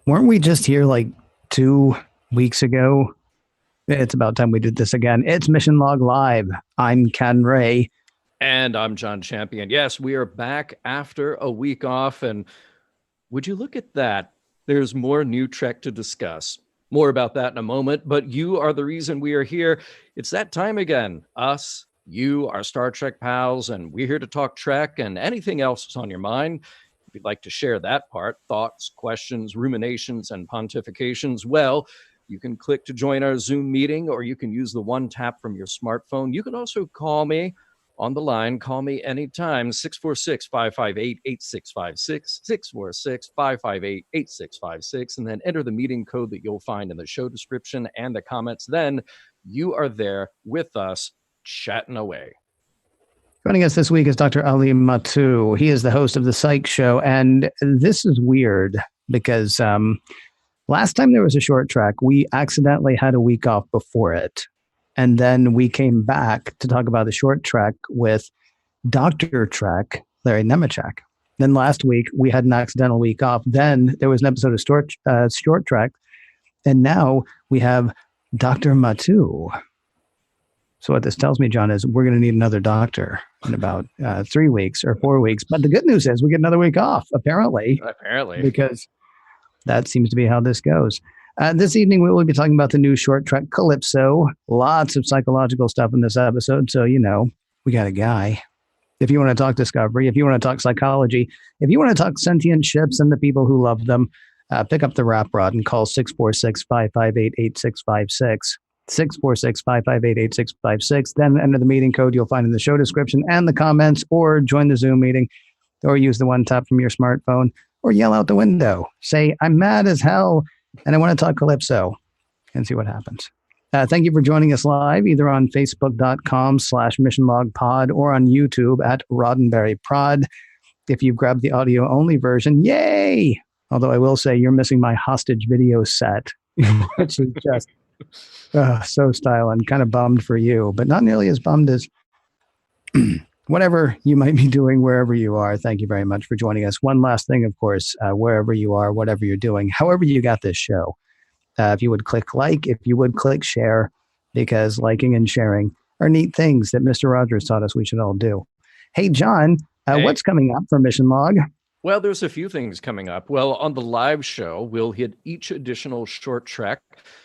Weren't we just here like 2 weeks ago? It's about time we did this again. It's Mission Log Live. I'm Ken Ray. And I'm John Champion. Yes, we are back after a week off. And would you look at that? There's more new Trek to discuss. More about that in a moment. But you are the reason we are here. It's that time again. Us, you, our Star Trek pals, and we're here to talk Trek and anything else that's on your mind. If you'd like to share that part, thoughts, questions, ruminations, and pontifications, well, you can click to join our Zoom meeting, or you can use the one tap from your smartphone. You can also call me on the line. Call me anytime, 646-558-8656, 646-558-8656, and then enter the meeting code that you'll find in the show description and the comments. Then you are there with us, chatting away. Joining us this week is Dr. Ali Mattu. He is the host of The Psych Show, and this is weird because last time there was a short track, we accidentally had a week off before it. And then we came back to talk about the short track with Dr. Trek, Larry Nemechek. Then last week, we had an accidental week off. Then there was an episode of short track. And now we have Dr. Mattu. So what this tells me, John, is we're going to need another doctor in about 3 weeks or 4 weeks. But the good news is we get another week off, apparently. Because that seems to be how this goes. This evening, we will be talking about the new short track Calypso. Lots of psychological stuff in this episode. So, we got a guy. If you want to talk discovery, if you want to talk psychology, if you want to talk sentient ships and the people who love them, pick up the rap rod and call 646-558-8656. 646-558-8656. Then enter the meeting code you'll find in the show description and the comments, or join the Zoom meeting, or use the one tap from your smartphone, or yell out the window. Say, I'm mad as hell, and I want to talk Calypso, and see what happens. Thank you for joining us live, either on facebook.com/missionlogpod or on YouTube at Roddenberry If you've grabbed the audio only version, yay! Although I will say you're missing my hostage video set, which is just so styling. Kind of bummed for you, but not nearly as bummed as whatever you might be doing wherever you are. Thank you very much for joining us. One last thing, of course, wherever you are, whatever you're doing, however you got this show, if you would click like, if you would click share, because liking and sharing are neat things that Mr. Rogers taught us we should all do. Hey, John, what's coming up for Mission Log? Well, there's a few things coming up. Well, on the live show, we'll hit each additional short track.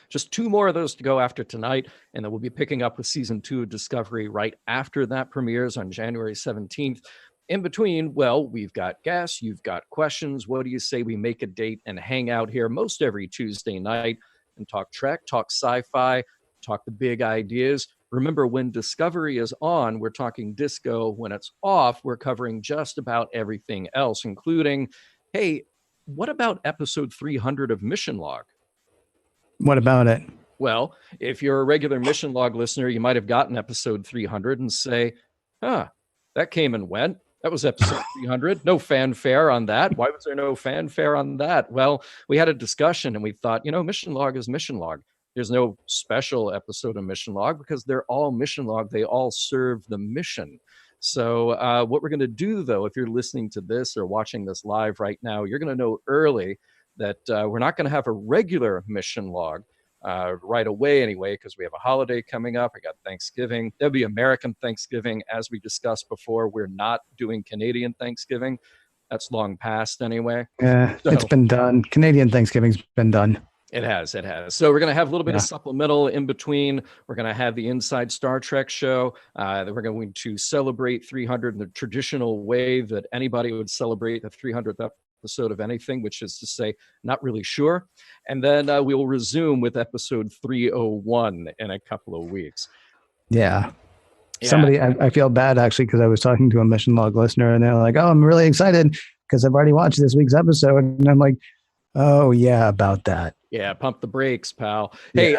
Just 2 more of those to go after tonight, and then we'll be picking up with season 2 of Discovery right after that premieres on January 17th. In between, well, we've got guests, you've got questions. What do you say we make a date and hang out here most every Tuesday night and talk Trek, talk sci-fi, talk the big ideas? Remember, when Discovery is on, we're talking disco. When it's off, we're covering just about everything else, including, hey, what about episode 300 of Mission Log? What about it? Well, if you're a regular Mission Log listener, you might have gotten episode 300 and say, that came and went. That was episode 300. No fanfare on that. Why was there no fanfare on that? Well, we had a discussion and we thought, Mission Log is Mission Log. There's no special episode of Mission Log because they're all Mission Log. They all serve the mission. So what we're going to do, though, if you're listening to this or watching this live right now, you're going to know early that we're not going to have a regular Mission Log right away anyway, because we have a holiday coming up. I got Thanksgiving. There'll be American Thanksgiving. As we discussed before, we're not doing Canadian Thanksgiving. That's long past anyway. Yeah, so, it's been done. Canadian Thanksgiving's been done. It has. So we're going to have a little bit of supplemental in between. We're going to have the Inside Star Trek show. That we're going to celebrate 300 in the traditional way that anybody would celebrate the 300th episode of anything, which is to say, not really sure. And then we will resume with episode 301 in a couple of weeks. Yeah. Somebody, I feel bad actually, because I was talking to a Mission Log listener and they're like, oh, I'm really excited because I've already watched this week's episode. And I'm like, oh, yeah, about that. Yeah, pump the brakes, pal. Hey,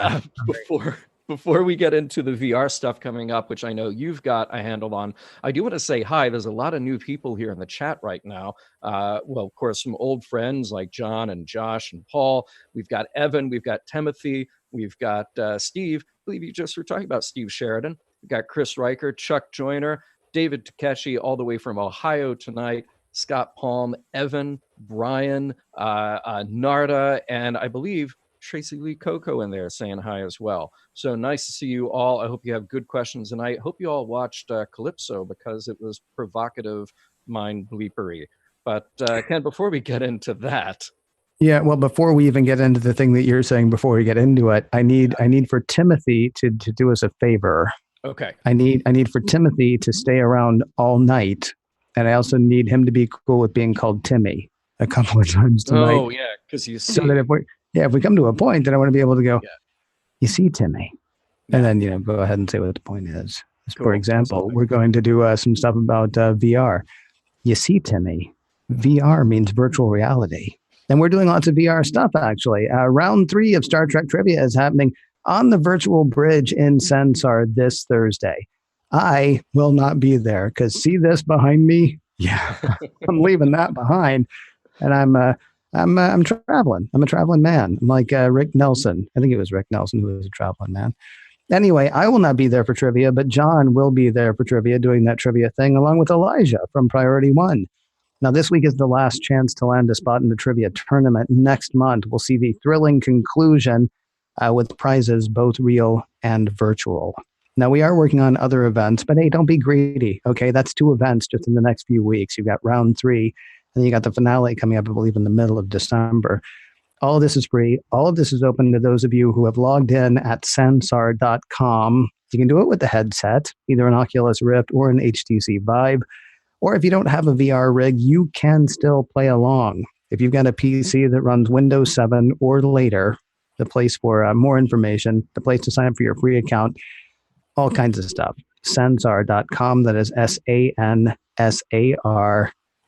before we get into the VR stuff coming up, which I know you've got a handle on, I do want to say hi. There's a lot of new people here in the chat right now. Well, of course, some old friends like John and Josh and Paul. We've got Evan. We've got Timothy. We've got Steve. I believe you just were talking about Steve Sheridan. We've got Chris Riker, Chuck Joyner, David Takeshi, all the way from Ohio tonight, Scott Palm, Evan, Brian, Narda, and I believe Tracy Lee Coco in there saying hi as well. So nice to see you all. I hope you have good questions, and I hope you all watched Calypso because it was provocative, mind bleepery. But Ken, before we get into that, Yeah, well, before we even get into the thing that you're saying, before we get into it, I need for Timothy to do us a favor. okay. I need for Timothy to stay around all night, and I also need him to be cool with being called Timmy a couple of times tonight. Oh yeah, because you see, so that if we come to a point, then I want to be able to go, you see, Timmy, and then go ahead and say what the point is. Cool. For example, we're going to do some stuff about VR. You see, Timmy, VR means virtual reality. And we're doing lots of VR stuff, actually. Round 3 of Star Trek Trivia is happening on the virtual bridge in Sensar this Thursday. I will not be there because see this behind me? Yeah, I'm leaving that behind. And I'm traveling. I'm a traveling man. I'm like Rick Nelson. I think it was Rick Nelson who was a traveling man. Anyway, I will not be there for trivia, but John will be there for trivia doing that trivia thing along with Elijah from Priority One. Now, this week is the last chance to land a spot in the trivia tournament. Next month, we'll see the thrilling conclusion with prizes both real and virtual. Now, we are working on other events, but hey, don't be greedy, okay? That's 2 events just in the next few weeks. You've got round 3, and then you got the finale coming up, I believe, in the middle of December. All of this is free. All of this is open to those of you who have logged in at sansar.com. You can do it with the headset, either an Oculus Rift or an HTC Vive. Or if you don't have a VR rig, you can still play along. If you've got a PC that runs Windows 7 or later, the place for more information, the place to sign up for your free account, all kinds of stuff. Sansar.com, that is SANSAR,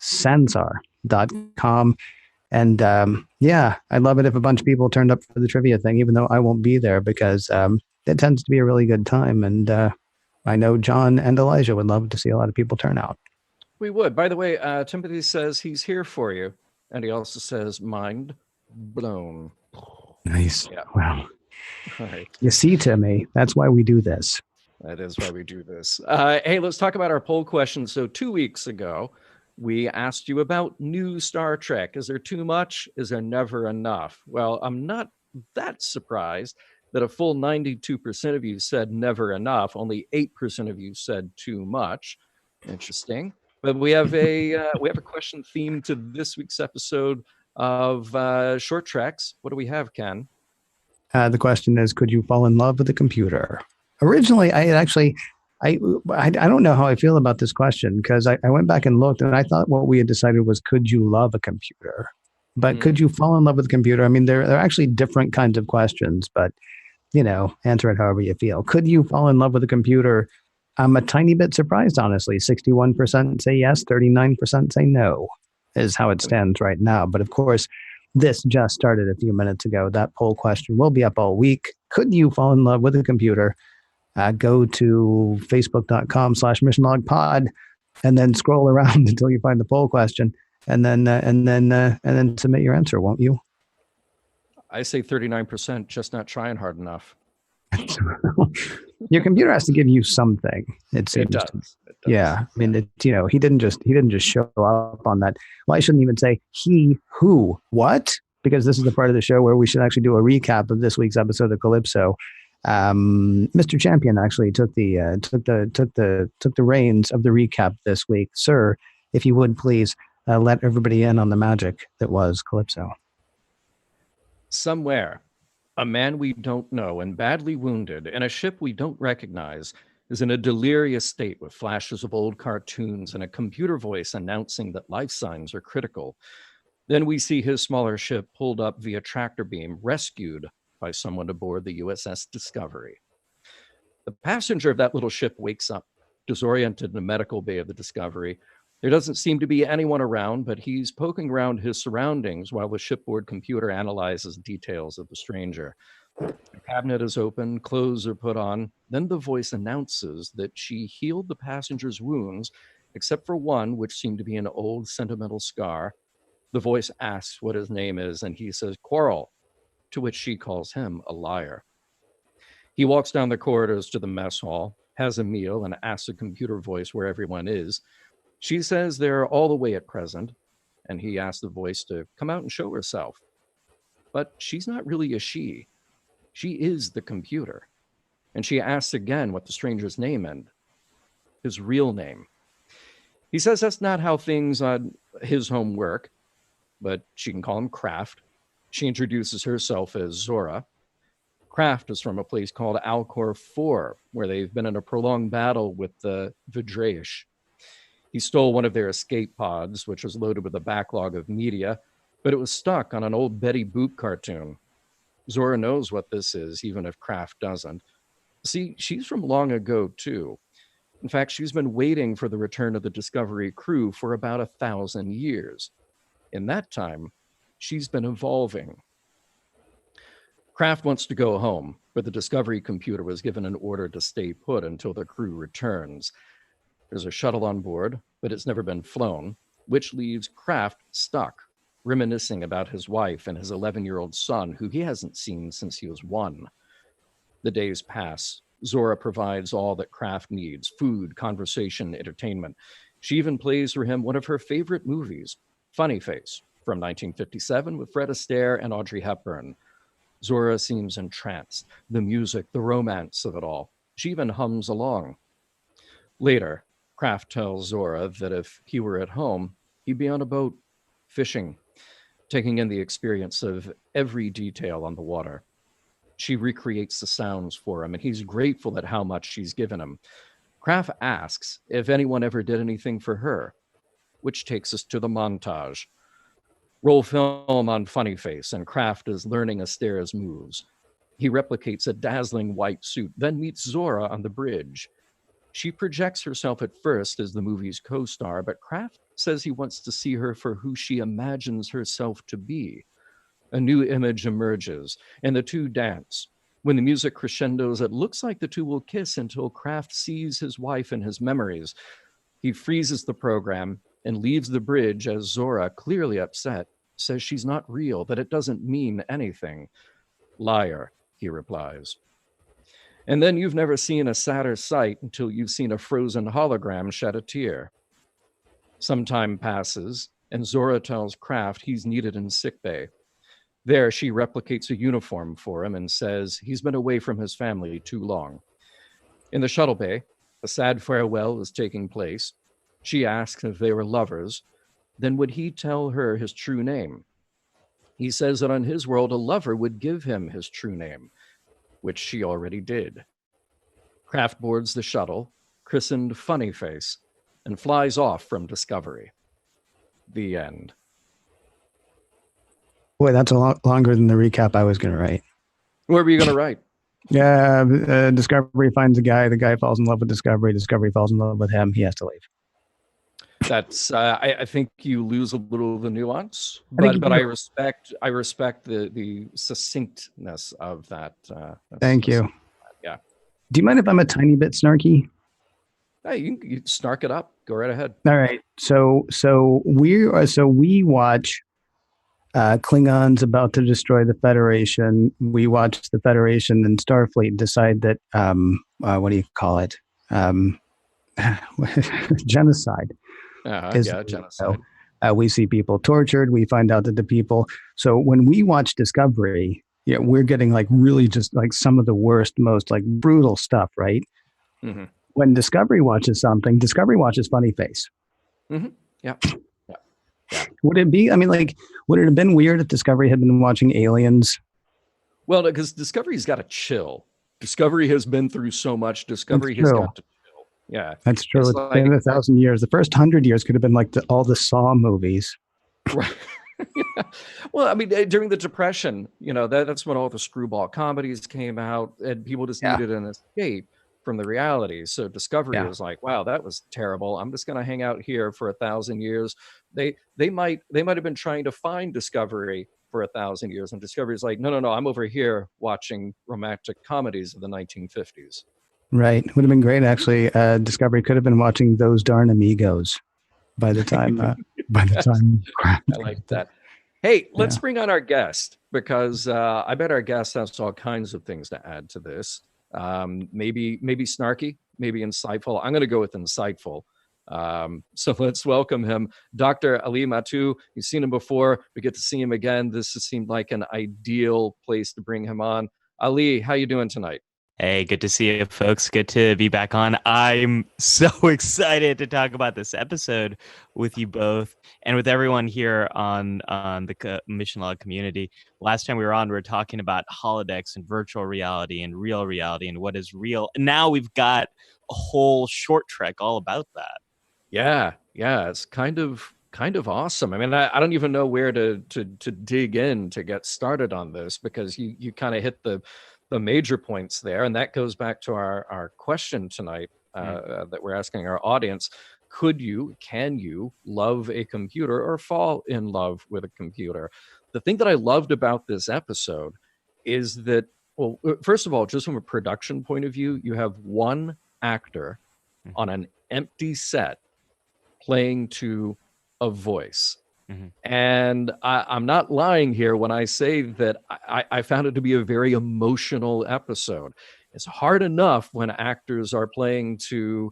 Sansar.com. And I'd love it if a bunch of people turned up for the trivia thing, even though I won't be there because it tends to be a really good time. And I know John and Elijah would love to see a lot of people turn out. We would. By the way, Timothy says he's here for you. And he also says, mind blown. Nice. Yeah. Wow. All right. You see, Timmy, that's why we do this. That is why we do this. Hey, let's talk about our poll question. So 2 weeks ago, we asked you about new Star Trek. Is there too much? Is there never enough? Well, I'm not that surprised that a full 92% of you said never enough. Only 8% of you said too much. Interesting. But we have a question themed to this week's episode of Short Treks. What do we have, Ken? The question is, could you fall in love with a computer? Originally, I don't know how I feel about this question because I went back and looked and I thought what we had decided was, could you love a computer? But could you fall in love with a computer? I mean, they're actually different kinds of questions, but, answer it however you feel. Could you fall in love with a computer? I'm a tiny bit surprised, honestly. 61% say yes, 39% say no, is how it stands right now. But of course, this just started a few minutes ago. That poll question will be up all week. Could you fall in love with a computer? Go to facebook.com/missionlogpod and then scroll around until you find the poll question and then submit your answer, won't you? I say 39%, just not trying hard enough. Your computer has to give you something. It does. Yeah. I mean, he didn't just show up on that. Well, I shouldn't even say he, who, what, because this is the part of the show where we should actually do a recap of this week's episode of Calypso. Mr. Champion actually took the reins of the recap this week. Sir, if you would please let everybody in on the magic that was Calypso. Somewhere, a man we don't know and badly wounded in a ship we don't recognize is in a delirious state with flashes of old cartoons and a computer voice announcing that life signs are critical. Then we see his smaller ship pulled up via tractor beam, rescued by someone aboard the USS Discovery. The passenger of that little ship wakes up, disoriented in the medical bay of the Discovery. There doesn't seem to be anyone around, but he's poking around his surroundings while the shipboard computer analyzes details of the stranger. The cabinet is open, clothes are put on. Then the voice announces that she healed the passenger's wounds, except for one, which seemed to be an old sentimental scar. The voice asks what his name is, and he says, Quarrel, to which she calls him a liar. He walks down the corridors to the mess hall, has a meal, and asks a computer voice where everyone is. She says they're all away at present, and he asks the voice to come out and show herself. But she's not really a she. She is the computer. And she asks again what the stranger's name and his real name. He says that's not how things on his home work, but she can call him Kraft. She introduces herself as Zora. Kraft is from a place called Alcor 4, where they've been in a prolonged battle with the Vidraish. He stole one of their escape pods, which was loaded with a backlog of media, but it was stuck on an old Betty Boop cartoon. Zora knows what this is, even if Kraft doesn't. See, she's from long ago, too. In fact, she's been waiting for the return of the Discovery crew for about 1,000 years. In that time, she's been evolving. Kraft wants to go home, but the Discovery computer was given an order to stay put until the crew returns. There's a shuttle on board, but it's never been flown, which leaves Kraft stuck, reminiscing about his wife and his 11-year-old son, who he hasn't seen since he was 1. The days pass. Zora provides all that Kraft needs: food, conversation, entertainment. She even plays for him one of her favorite movies, Funny Face, from 1957 with Fred Astaire and Audrey Hepburn. Zora seems entranced. The music, the romance of it all. She even hums along. Later, Kraft tells Zora that if he were at home, he'd be on a boat, fishing, taking in the experience of every detail on the water. She recreates the sounds for him, and he's grateful at how much she's given him. Kraft asks if anyone ever did anything for her, which takes us to the montage. Roll film on Funny Face, and Kraft is learning Astaire's moves. He replicates a dazzling white suit, then meets Zora on the bridge. She projects herself at first as the movie's co-star, but Kraft says he wants to see her for who she imagines herself to be. A new image emerges, and the two dance. When the music crescendos, it looks like the two will kiss until Kraft sees his wife in his memories. He freezes the program and leaves the bridge as Zora, clearly upset, says she's not real, that it doesn't mean anything. Liar, he replies. And then you've never seen a sadder sight until you've seen a frozen hologram shed a tear. Some time passes, and Zora tells Kraft he's needed in sickbay. There, she replicates a uniform for him and says he's been away from his family too long. In the shuttle bay, a sad farewell is taking place. She asks if they were lovers. Then would he tell her his true name? He says that on his world, a lover would give him his true name, which she already did. Kraft boards the shuttle, christened Funny Face, and flies off from Discovery. The end. Boy, that's a lot longer than the recap I was going to write. What were you going to write? Yeah, Discovery finds a guy. The guy falls in love with Discovery. Discovery falls in love with him. He has to leave. That's. I think you lose a little of the nuance, but I respect the succinctness of that. Thank you. Yeah. Do you mind if I'm a tiny bit snarky? Hey, you snark it up. Go right ahead. All right. So we watch Klingons about to destroy the Federation. We watch the Federation and Starfleet decide that what do you call it? Genocide. Genocide. We see people tortured. We find out that the people. So when we watch Discovery, we're getting like really just like some of the worst, most like brutal stuff, right? Mm-hmm. When Discovery watches something, Discovery watches Funny Face. Mm-hmm. Yeah. Would it be? I mean, like, would it have been weird if Discovery had been watching Aliens? Well, because Discovery's got to chill. Discovery has been through so much. Discovery has got to chill. Yeah, that's true. It's been 1,000 years. The first 100 years could have been like all the Saw movies. Right. Yeah. Well, I mean, during the Depression, that's when all the screwball comedies came out, and people just needed an escape from the reality. So Discovery was like, wow, that was terrible. I'm just going to hang out here for 1,000 years. They might have been trying to find Discovery for 1,000 years, and Discovery's like, no, I'm over here watching romantic comedies of the 1950s. Right. Would have been great, actually. Discovery could have been watching Those Darn Amigos by the time. I like that. Hey, let's bring on our guest, because I bet our guest has all kinds of things to add to this. Maybe snarky, maybe insightful. I'm going to go with insightful. So let's welcome him, Dr. Ali Mattu. You've seen him before. We get to see him again. This has seemed like an ideal place to bring him on. Ali, how you doing tonight? Hey, good to see you, folks. Good to be back on. I'm so excited to talk about this episode with you both and with everyone here on the Mission Log community. Last time we were on, we were talking about holodecks and virtual reality and real reality and what is real. And now we've got a whole short trek all about that. Yeah, it's kind of awesome. I mean, I don't even know where to dig in to get started on this, because you kind of hit the major points there, and that goes back to our question tonight that we're asking our audience. Can you love a computer or fall in love with a computer? The thing that I loved about this episode is that, well, first of all, just from a production point of view, you have one actor on an empty set playing to a voice. And I'm not lying here when I say that I found it to be a very emotional episode. It's hard enough when actors are playing to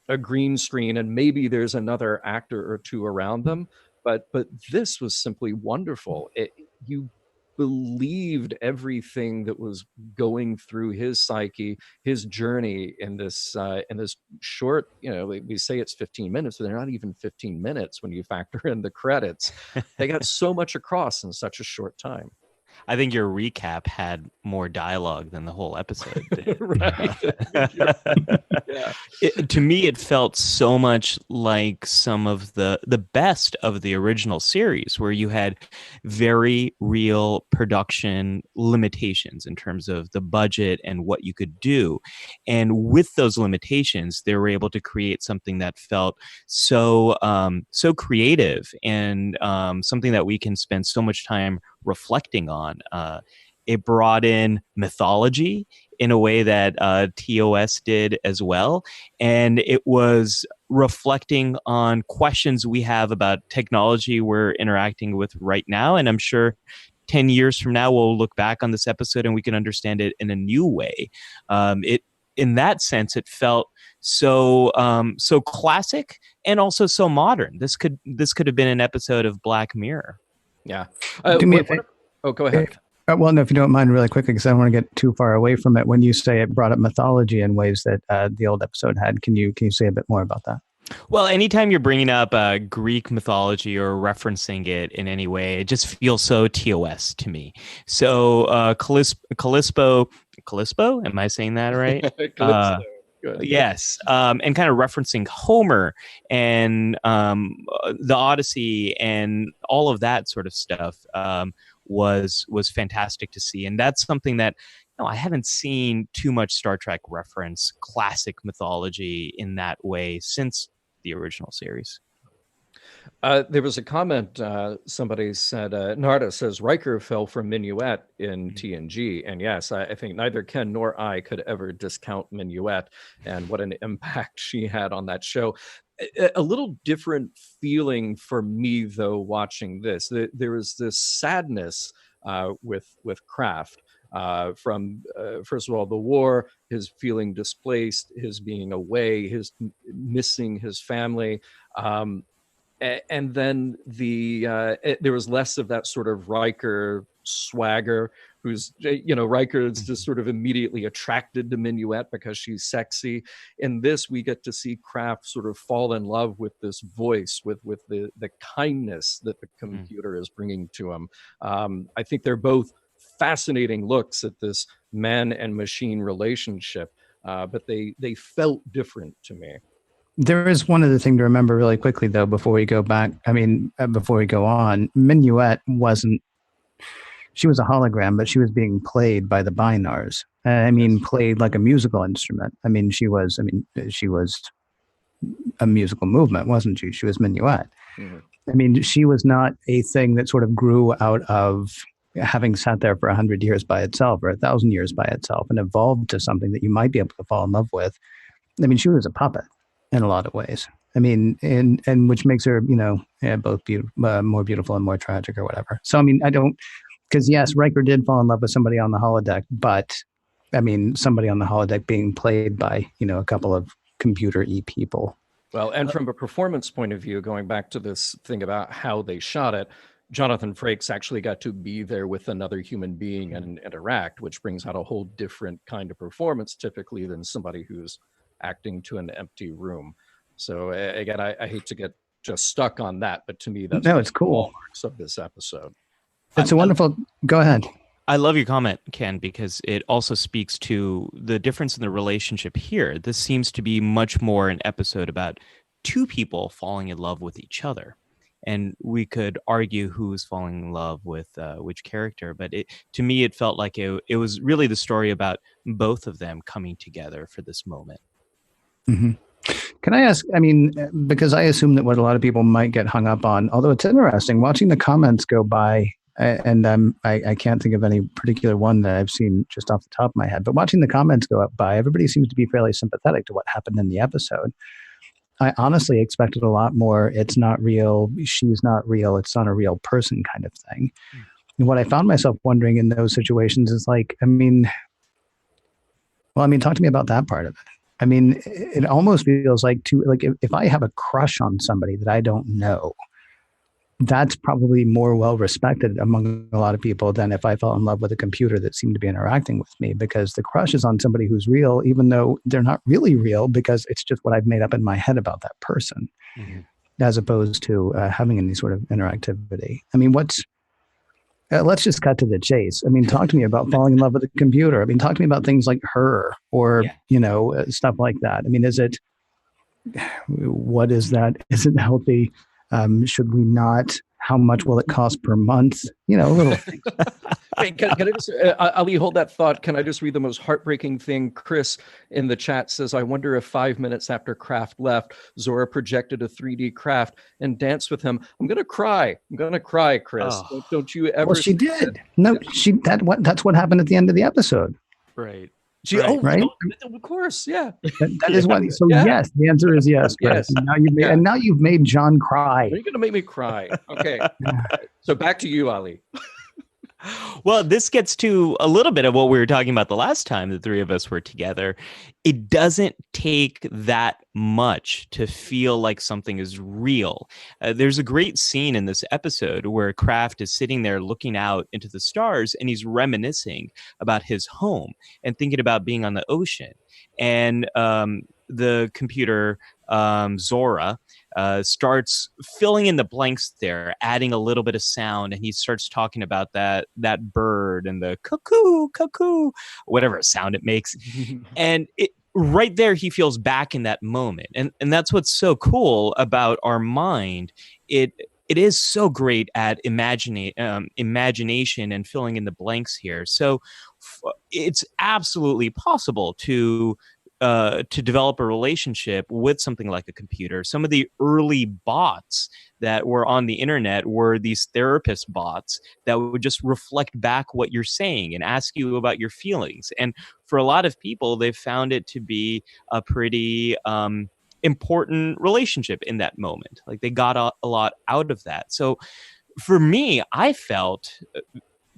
a green screen and maybe there's another actor or two around them, but this was simply wonderful. You believed everything that was going through his psyche, his journey in this short, we say it's 15 minutes, but they're not even 15 minutes when you factor in the credits. They got so much across in such a short time. I think your recap had more dialogue than the whole episode did. Right. Yeah. To me, it felt so much like some of the best of the original series, where you had very real production limitations in terms of the budget and what you could do. And with those limitations, they were able to create something that felt so creative and something that we can spend so much time reflecting on. It brought in mythology in a way that TOS did as well. And it was reflecting on questions we have about technology we're interacting with right now. And I'm sure 10 years from now, we'll look back on this episode and we can understand it in a new way. In that sense, it felt so classic and also so modern. This could have been an episode of Black Mirror. Yeah. Oh, go ahead. Well, no, if you don't mind, really quickly, because I don't want to get too far away from it. When you say it brought up mythology in ways that the old episode had, can you say a bit more about that? Well, anytime you're bringing up Greek mythology or referencing it in any way, it just feels so TOS to me. So Calypso, am I saying that right? Calypso. Yes, and kind of referencing Homer and the Odyssey and all of that sort of stuff was fantastic to see. And that's something that I haven't seen too much Star Trek reference classic mythology in that way since the original series. There was a comment, somebody said, Narda says, Riker fell for Minuet in TNG. And yes, I think neither Ken nor I could ever discount Minuet and what an impact she had on that show. A little different feeling for me, though, watching this. There was this sadness with Kraft. From first of all, the war, his feeling displaced, his being away, his missing his family. And then there was less of that sort of Riker swagger, who's, Riker is just sort of immediately attracted to Minuet because she's sexy. In this, we get to see Kraft sort of fall in love with this voice, with the kindness that the computer is bringing to him. I think they're both fascinating looks at this man and machine relationship, but they felt different to me. There is one other thing to remember really quickly, though, before we go back. Before we go on, Minuet she was a hologram, but she was being played by the Binars. Played like a musical instrument. She was a musical movement, wasn't she? She was Minuet. Mm-hmm. She was not a thing that sort of grew out of having sat there for 100 years by itself or 1,000 years by itself and evolved to something that you might be able to fall in love with. She was a puppet in a lot of ways. And which makes her, both more beautiful and more tragic or whatever. So, because yes, Riker did fall in love with somebody on the holodeck, but somebody on the holodeck being played by, a couple of computer-y people. Well, and from a performance point of view, going back to this thing about how they shot it, Jonathan Frakes actually got to be there with another human being and interact, which brings out a whole different kind of performance typically than somebody who's acting to an empty room. So again, I hate to get just stuck on that, but to me, that's No, it's cool. hallmarks of this episode. It's a wonderful. Go ahead. I love your comment, Ken, because it also speaks to the difference in the relationship here. This seems to be much more an episode about two people falling in love with each other. And we could argue who's falling in love with which character. But to me, it felt like it was really the story about both of them coming together for this moment. Mm-hmm. Can I ask, I mean, because I assume that what a lot of people might get hung up on, although it's interesting, watching the comments go by, and I can't think of any particular one that I've seen just off the top of my head, but watching the comments go up by, everybody seems to be fairly sympathetic to what happened in the episode. I honestly expected a lot more. It's not real. She's not real. It's not a real person kind of thing. And what I found myself wondering in those situations is like, talk to me about that part of it. I mean, it almost feels like if I have a crush on somebody that I don't know, that's probably more well respected among a lot of people than if I fell in love with a computer that seemed to be interacting with me, because the crush is on somebody who's real, even though they're not really real, because it's just what I've made up in my head about that person, as opposed to having any sort of interactivity. I mean, let's just cut to the chase. I mean, talk to me about falling in love with a computer. I mean, talk to me about things like Her or, stuff like that. I mean, what is that? Is it healthy? Should we not? How much will it cost per month? Little things. Hey, can I just, Ali, hold that thought. Can I just read the most heartbreaking thing? Chris in the chat says, I wonder if 5 minutes after Kraft left, Zora projected a 3D Kraft and danced with him. I'm going to cry. Chris. Oh. Don't you ever? Well, she did. No, that's what happened at the end of the episode. Right. Right? Of course, yeah. That is what. So yes, the answer is yes, Chris. Yes. And now you've made John cry. You're going to make me cry. Okay. So back to you, Ali. Well, this gets to a little bit of what we were talking about the last time the three of us were together. It doesn't take that much to feel like something is real. There's a great scene in this episode where Kraft is sitting there looking out into the stars and he's reminiscing about his home and thinking about being on the ocean. And the computer, Zora, starts filling in the blanks there, adding a little bit of sound, and he starts talking about that bird and the cuckoo, whatever sound it makes. And right there, he feels back in that moment. And that's what's so cool about our mind. It is so great at imagination and filling in the blanks here. So it's absolutely possible to develop a relationship with something like a computer. Some of the early bots that were on the internet were these therapist bots that would just reflect back what you're saying and ask you about your feelings. And for a lot of people, they've found it to be a pretty important relationship in that moment. Like they got a lot out of that. So for me, I felt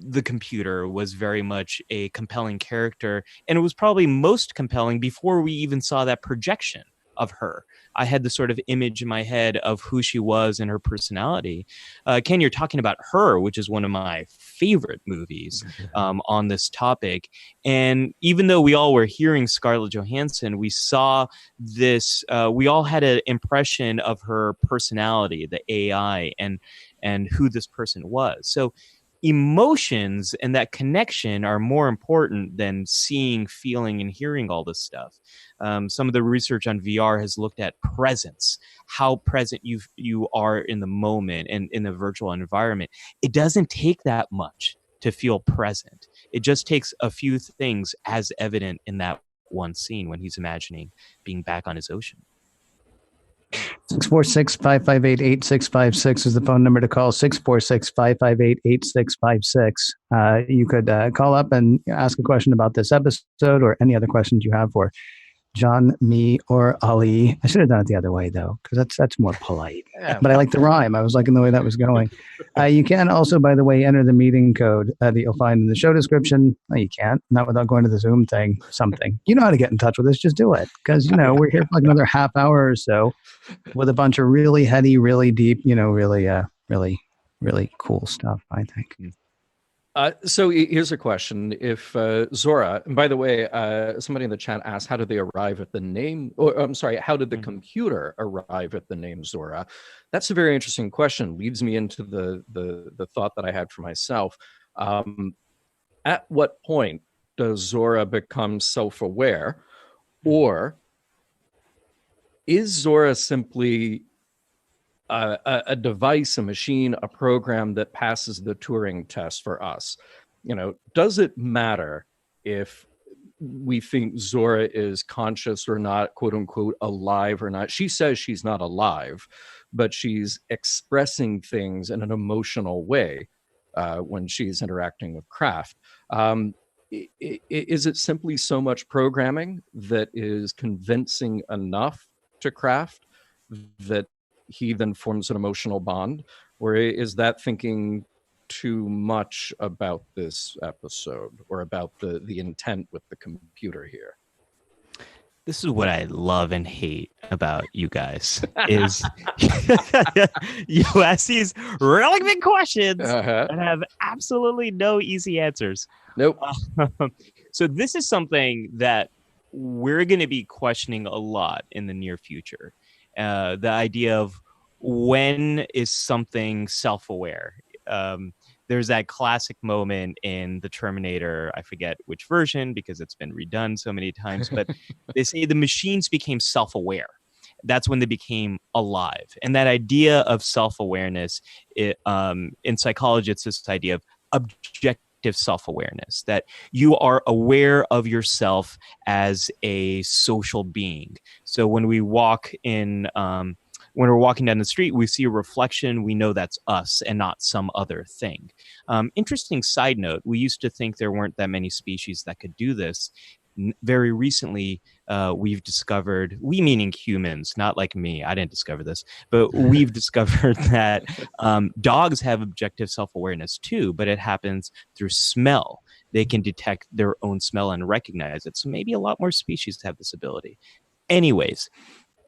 the computer was very much a compelling character, and it was probably most compelling before we even saw that projection of her. I had the sort of image in my head of who she was and her personality. Ken, you're talking about Her, which is one of my favorite movies on this topic. And even though we all were hearing Scarlett Johansson, we saw this, we all had an impression of her personality, the AI, and who this person was. So emotions and that connection are more important than seeing, feeling, and hearing all this stuff. Some of the research on VR has looked at presence, how present you are in the moment and in the virtual environment. It doesn't take that much to feel present. It just takes a few things as evident in that one scene when he's imagining being back on his ocean. 646-558-8656 is the phone number to call. 646-558-8656. You could call up and ask a question about this episode or any other questions you have for John, me, or Ali. I should have done it the other way though, because that's more polite. Yeah. But I like the rhyme. I was liking the way that was going. You can also, by the way, enter the meeting code that you'll find in the show description. No, you can't. Not without going to the Zoom thing. Something. You know how to get in touch with us. Just do it, because we're here for like another half hour or so with a bunch of really heady, really deep, really cool stuff, I think. So here's a question. If Zora, and by the way, somebody in the chat asked, how did they arrive at the name? Or I'm sorry, how did the computer arrive at the name Zora? That's a very interesting question. Leads me into the thought that I had for myself. At what point does Zora become self-aware? Or is Zora simply a device, a machine, a program that passes the Turing test for us? Does it matter if we think Zora is conscious or not, quote unquote, alive or not? She says she's not alive, but she's expressing things in an emotional way when she's interacting with Kraft. Is it simply so much programming that is convincing enough to Kraft that he then forms an emotional bond? Or is that thinking too much about this episode or about the intent with the computer here? This is what I love and hate about you guys is you ask these really big questions that have absolutely no easy answers. Nope. So this is something that we're going to be questioning a lot in the near future. The idea of when is something self-aware? There's that classic moment in the Terminator, I forget which version because it's been redone so many times, but they say the machines became self-aware. That's when they became alive. And that idea of self-awareness, in psychology, it's this idea of objective self-awareness, that you are aware of yourself as a social being. So when we walk when we're walking down the street, we see a reflection, we know that's us and not some other thing. Interesting side note, we used to think there weren't that many species that could do this. Very recently, we've discovered, we meaning humans, not like me, I didn't discover this, but we've discovered that dogs have objective self-awareness too, but it happens through smell. They can detect their own smell and recognize it. So maybe a lot more species have this ability. Anyways,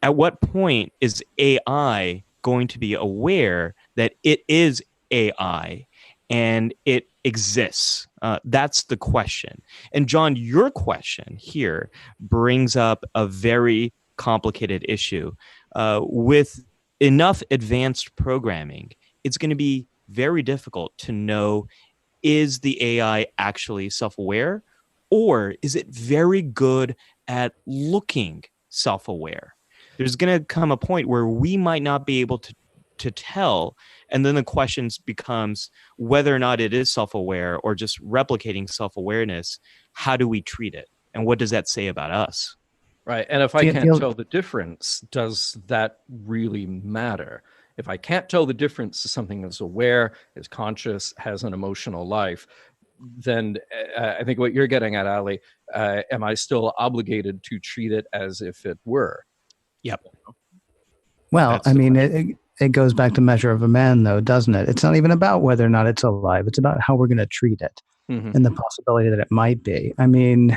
at what point is AI going to be aware that it is AI and it exists? That's the question. And John, your question here brings up a very complicated issue. With enough advanced programming, it's going to be very difficult to know, is the AI actually self-aware, or is it very good at looking self-aware? There's going to come a point where we might not be able to tell. And then the question becomes whether or not it is self-aware or just replicating self-awareness. How do we treat it? And what does that say about us? Right. And if I can't tell the difference, does that really matter? If I can't tell the difference to something that's aware, is conscious, has an emotional life, then I think what you're getting at, Ali, am I still obligated to treat it as if it were? Yep. Well, I mean, it goes back to measure of a man, though, doesn't it? It's not even about whether or not it's alive. It's about how we're going to treat it and the possibility that it might be. I mean,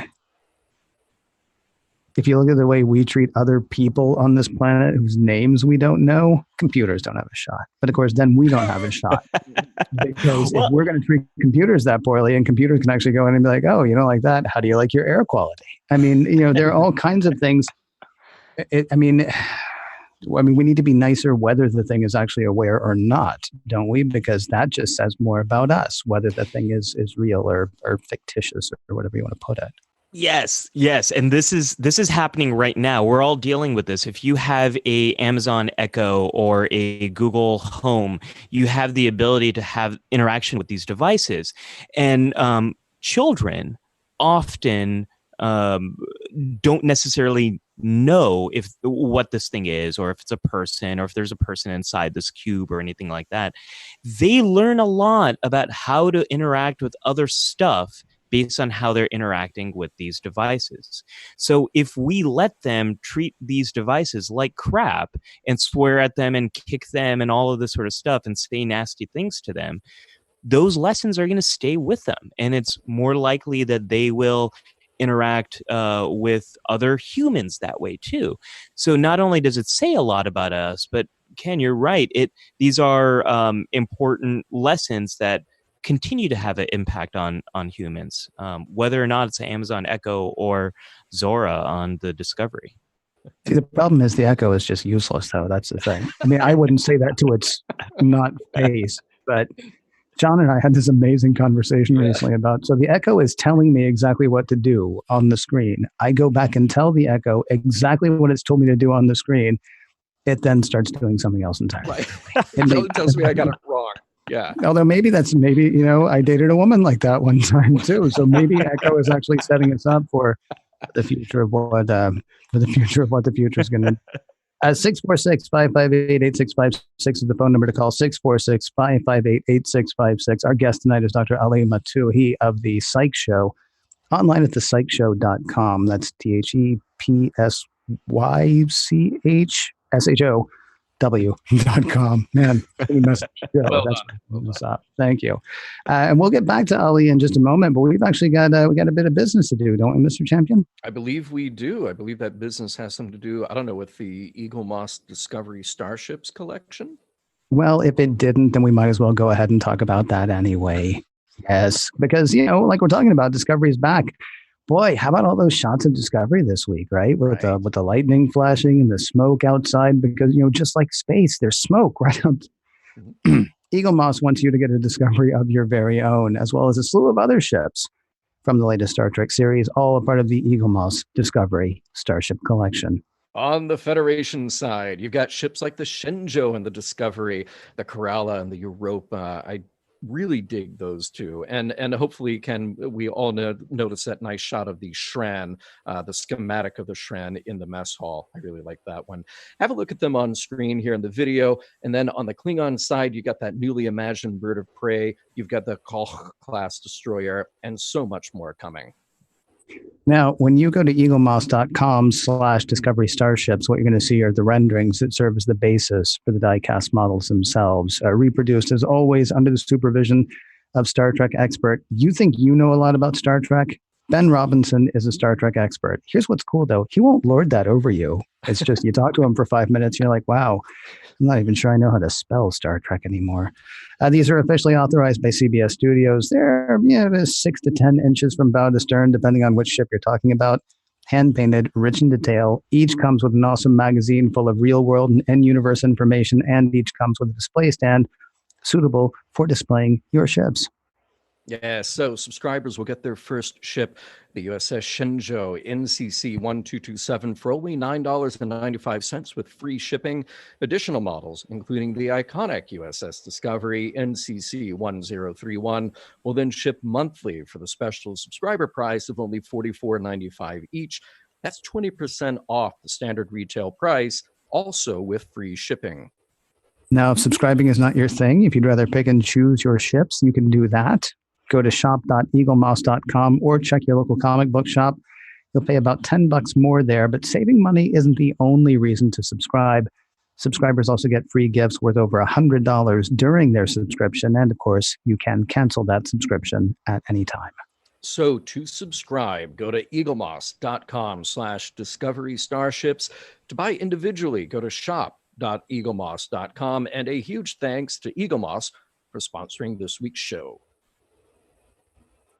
if you look at the way we treat other people on this planet whose names we don't know, computers don't have a shot. But of course, then we don't have a shot. Because if we're going to treat computers that poorly, and computers can actually go in and be like, oh, you don't like that? How do you like your air quality? I mean, there are all kinds of things. I mean, we need to be nicer whether the thing is actually aware or not, don't we? Because that just says more about us, whether the thing is real or fictitious or whatever you want to put it. Yes. And this is happening right now. We're all dealing with this. If you have a Amazon Echo or a Google Home, you have the ability to have interaction with these devices. And children often don't necessarily know what this thing is, or if it's a person, or if there's a person inside this cube or anything like that. They learn a lot about how to interact with other stuff based on how they're interacting with these devices. So if we let them treat these devices like crap and swear at them and kick them and all of this sort of stuff and say nasty things to them, those lessons are going to stay with them. And it's more likely that they will interact with other humans that way too. So not only does it say a lot about us, but Ken, you're right. These are important lessons that continue to have an impact on humans, whether or not it's an Amazon Echo or Zora on the Discovery. See, the problem is the Echo is just useless, though. That's the thing. I mean, I wouldn't say that to its not face, but John and I had this amazing conversation recently about, so the Echo is telling me exactly what to do on the screen. I go back and tell the Echo exactly what it's told me to do on the screen. It then starts doing something else entirely. Right. It tells me I got it wrong. Yeah. Although maybe, I dated a woman like that one time too. So maybe Echo is actually setting us up for the future of what the future is going to. 646-558-8656 is the phone number to call. 646-558-8656. Our guest tonight is Dr. Ali Mattu, he of the Psych Show, online at thepsychshow.com. That's THEPSYCHSHOW.com. Man, message. That's up. Thank you. And we'll get back to Ali in just a moment, but we've actually got a bit of business to do, don't we, Mr. Champion? I believe we do. I believe that business has something to do, I don't know, with the Eagle Moss Discovery Starships collection. Well, if it didn't, then we might as well go ahead and talk about that anyway. Yes, because, like we're talking about, Discovery's back. Boy, how about all those shots of Discovery this week, right? With the lightning flashing and the smoke outside, because, just like space, there's smoke right up. Mm-hmm. Eagle Moss wants you to get a Discovery of your very own, as well as a slew of other ships from the latest Star Trek series, all a part of the Eagle Moss Discovery Starship Collection. On the Federation side, you've got ships like the Shenzhou and the Discovery, the Kerala and the Europa. I really dig those two, and hopefully we all notice that nice shot of the Shran, the schematic of the Shran in the mess hall. I really like that one. Have a look at them on screen here in the video, and then on the Klingon side, you got that newly imagined bird of prey, you've got the Kolch class destroyer, and so much more coming. Now, when you go to eaglemoss.com/discovery starships, what you're going to see are the renderings that serve as the basis for the die-cast models themselves, reproduced as always under the supervision of Star Trek expert. You think you know a lot about Star Trek? Ben Robinson is a Star Trek expert. Here's what's cool, though. He won't lord that over you. It's just you talk to him for 5 minutes, you're like, wow, I'm not even sure I know how to spell Star Trek anymore. These are officially authorized by CBS Studios. They're 6 to 10 inches from bow to stern, depending on which ship you're talking about. Hand-painted, rich in detail. Each comes with an awesome magazine full of real-world and in-universe information, and each comes with a display stand suitable for displaying your ships. Yeah, so subscribers will get their first ship, the USS Shenzhou NCC 1227, for only $9.95 with free shipping. Additional models, including the iconic USS Discovery NCC 1031, will then ship monthly for the special subscriber price of only $44.95 each. That's 20% off the standard retail price, also with free shipping. Now, if subscribing is not your thing, if you'd rather pick and choose your ships, you can do that. Go to shop.eaglemoss.com or check your local comic book shop. You'll pay about $10 more there, but saving money isn't the only reason to subscribe. Subscribers also get free gifts worth over $100 during their subscription, and of course, you can cancel that subscription at any time. So to subscribe, go to eaglemoss.com/discovery starships. To buy individually, go to shop.eaglemoss.com. And a huge thanks to Eagle Moss for sponsoring this week's show.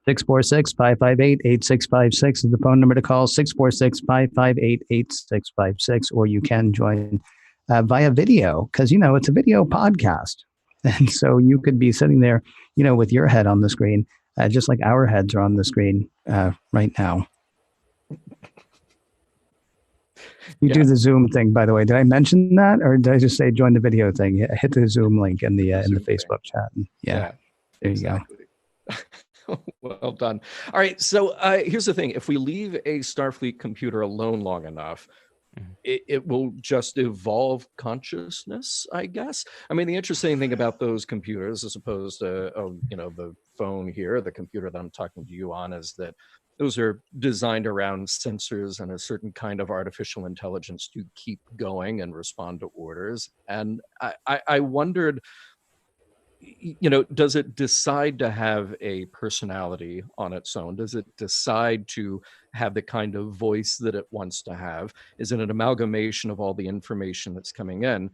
646-558-8656 is the phone number to call. 646-558-8656, or you can join via video, because it's a video podcast, and so you could be sitting there with your head on the screen, just like our heads are on the screen right now. You do the Zoom thing, by the way. Did I mention that, or did I just say join the video thing? Hit the Zoom link in the Facebook chat. Yeah, there you go. Well done. All right. So here's the thing. If we leave a Starfleet computer alone long enough, it will just evolve consciousness, I guess. I mean, the interesting thing about those computers, as opposed to, the phone here, the computer that I'm talking to you on, is that those are designed around sensors and a certain kind of artificial intelligence to keep going and respond to orders. And I wondered, does it decide to have a personality on its own? Does it decide to have the kind of voice that it wants to have? Is it an amalgamation of all the information that's coming in?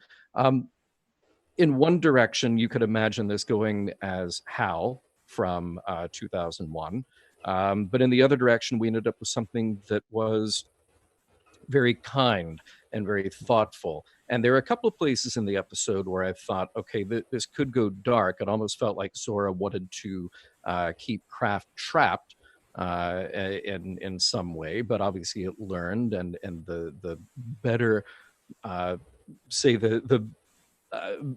In one direction, you could imagine this going as HAL from 2001. But in the other direction, we ended up with something that was very kind and very thoughtful. And there are a couple of places in the episode where I thought, okay, this could go dark. It almost felt like Zora wanted to keep Kraft trapped in some way, but obviously it learned, and the better the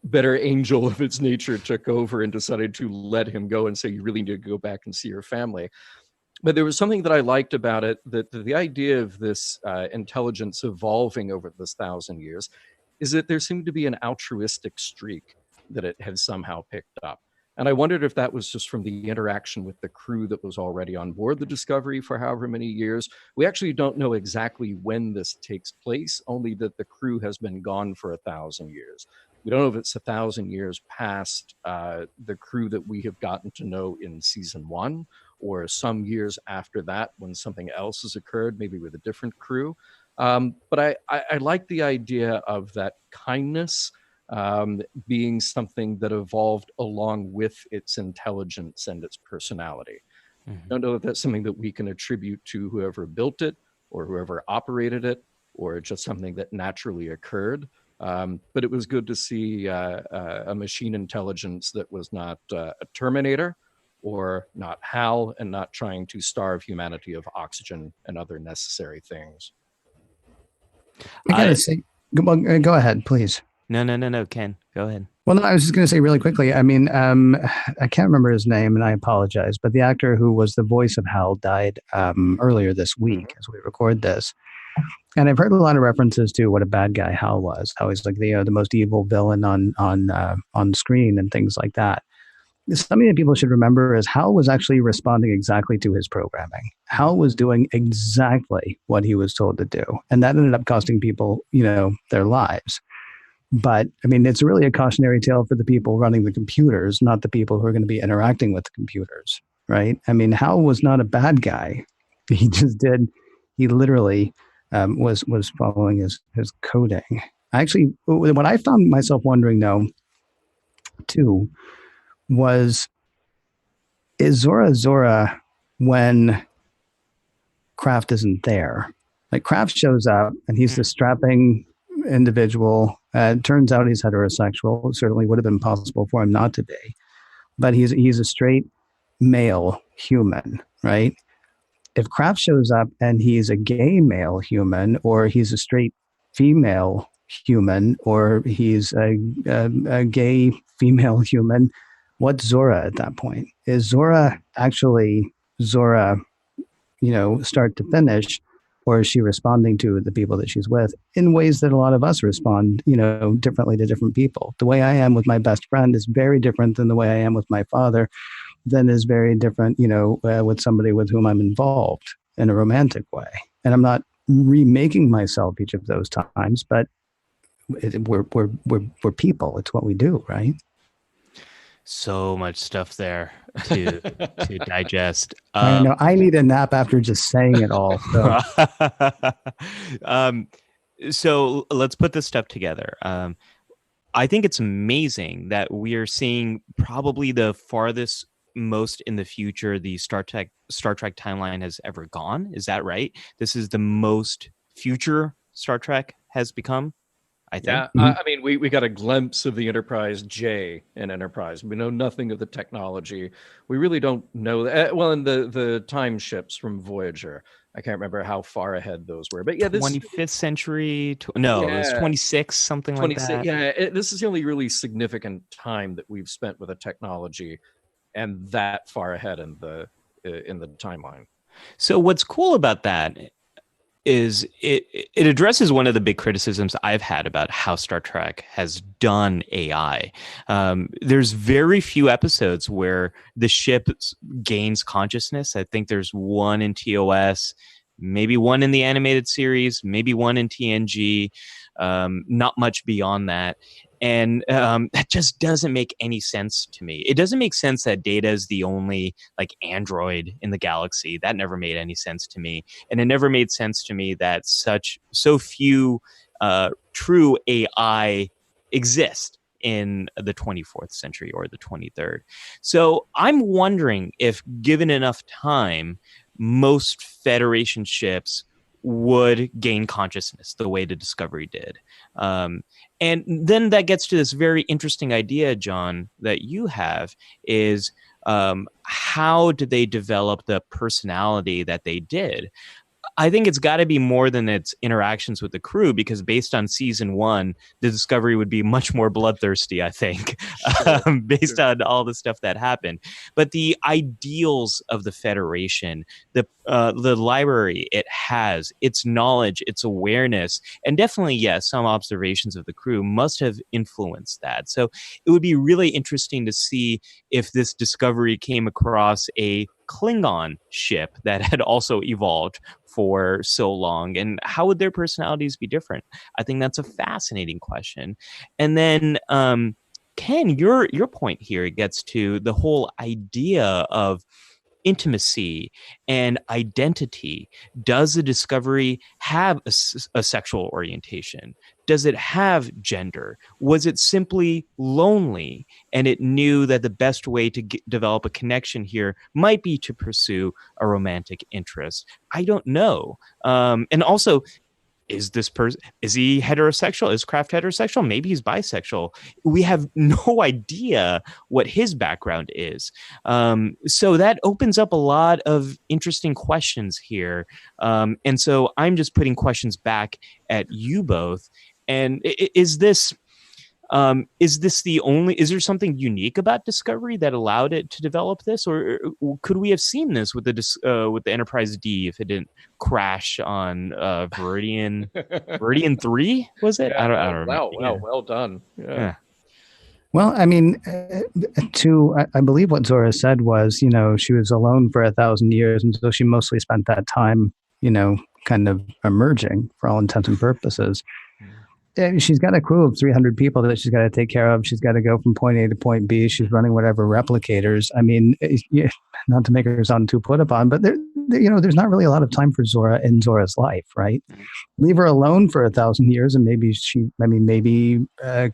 better angel of its nature took over and decided to let him go and say, you really need to go back and see your family. But there was something that I liked about it, that the idea of this intelligence evolving over this 1,000 years is that there seemed to be an altruistic streak that it had somehow picked up. And I wondered if that was just from the interaction with the crew that was already on board the Discovery for however many years. We actually don't know exactly when this takes place, only that the crew has been gone for 1,000 years. We don't know if it's 1,000 years past the crew that we have gotten to know in season 1, or some years after that when something else has occurred, maybe with a different crew. But I like the idea of that kindness being something that evolved along with its intelligence and its personality. I don't know if that's something that we can attribute to whoever built it or whoever operated it, or just something that naturally occurred. But it was good to see a machine intelligence that was not a Terminator, or not HAL, and not trying to starve humanity of oxygen and other necessary things. I gotta say, go ahead, please. No, Ken, go ahead. Well, no, I was just going to say really quickly. I mean, I can't remember his name, and I apologize, but the actor who was the voice of Hal died earlier this week as we record this. And I've heard a lot of references to what a bad guy Hal was, how he's like the most evil villain on screen and things like that. Something that people should remember is Hal was actually responding exactly to his programming. Hal was doing exactly what he was told to do, and that ended up costing people, their lives. But I mean, it's really a cautionary tale for the people running the computers, not the people who are going to be interacting with the computers, right? I mean, Hal was not a bad guy. He just did. He literally was following his coding. Actually, what I found myself wondering, though, too, was, is Zora when Kraft isn't there? Like, Kraft shows up and he's the strapping individual. Turns out he's heterosexual. It certainly would have been possible for him not to be, but he's a straight male human, right? If Kraft shows up and he's a gay male human, or he's a straight female human, or he's a gay female human, what's Zora at that point? Is Zora actually Zora, start to finish, or is she responding to the people that she's with in ways that a lot of us respond, differently to different people? The way I am with my best friend is very different than the way I am with my father, then is very different, with somebody with whom I'm involved in a romantic way. And I'm not remaking myself each of those times, but we're people. It's what we do, right? So much stuff there to digest. I know. I need a nap after just saying it all. So let's put this stuff together. I think it's amazing that we are seeing probably the farthest most in the future the Star Trek timeline has ever gone. Is that right? This is the most future Star Trek has become, I think. Yeah, I mean, we got a glimpse of the Enterprise J in Enterprise. We know nothing of the technology. We really don't know that. Well, in the time ships from Voyager, I can't remember how far ahead those were. But yeah, this 25th century. It was 26, something 26, like that. Yeah, this is the only really significant time that we've spent with a technology and that far ahead in the timeline. So what's cool about that is it addresses one of the big criticisms I've had about how Star Trek has done AI. There's very few episodes where the ship gains consciousness. I think there's one in TOS, maybe one in the animated series, maybe one in TNG, not much beyond that. And that just doesn't make any sense to me. It doesn't make sense that Data is the only like android in the galaxy. That never made any sense to me. And it never made sense to me that so few true AI exist in the 24th century or the 23rd. So I'm wondering if given enough time, most Federation ships would gain consciousness the way the Discovery did. And then that gets to this very interesting idea, John, that you have is how did they develop the personality that they did? I think it's got to be more than its interactions with the crew, because based on season 1, the Discovery would be much more bloodthirsty, I think, based on all the stuff that happened. But the ideals of the Federation, the library it has, its knowledge, its awareness, and definitely, yes, some observations of the crew must have influenced that. So it would be really interesting to see if this Discovery came across a Klingon ship that had also evolved for so long, and how would their personalities be different? I think that's a fascinating question. And then Ken, your point here gets to the whole idea of intimacy and identity. Does the Discovery have a sexual orientation? Does it have gender? Was it simply lonely and it knew that the best way to develop a connection here might be to pursue a romantic interest? I don't know. And also, is this person, is he heterosexual? Is Kraft heterosexual? Maybe he's bisexual. We have no idea what his background is. So that opens up a lot of interesting questions here. And so I'm just putting questions back at you both. And is this the only, is there something unique about Discovery that allowed it to develop this, or could we have seen this with the Enterprise D if it didn't crash on Viridian 3, was it? Yeah, I don't remember. Wow, Yeah. well done. Yeah. Well, I mean, I believe what Zora said was, she was alone for 1,000 years, and so she mostly spent that time, kind of emerging for all intents and purposes. She's got a crew of 300 people that she's got to take care of. She's got to go from point A to point B. She's running whatever replicators. I mean, not to make her sound too put upon, but there's not really a lot of time for Zora in Zora's life, right? Leave her alone for 1,000 years, and maybe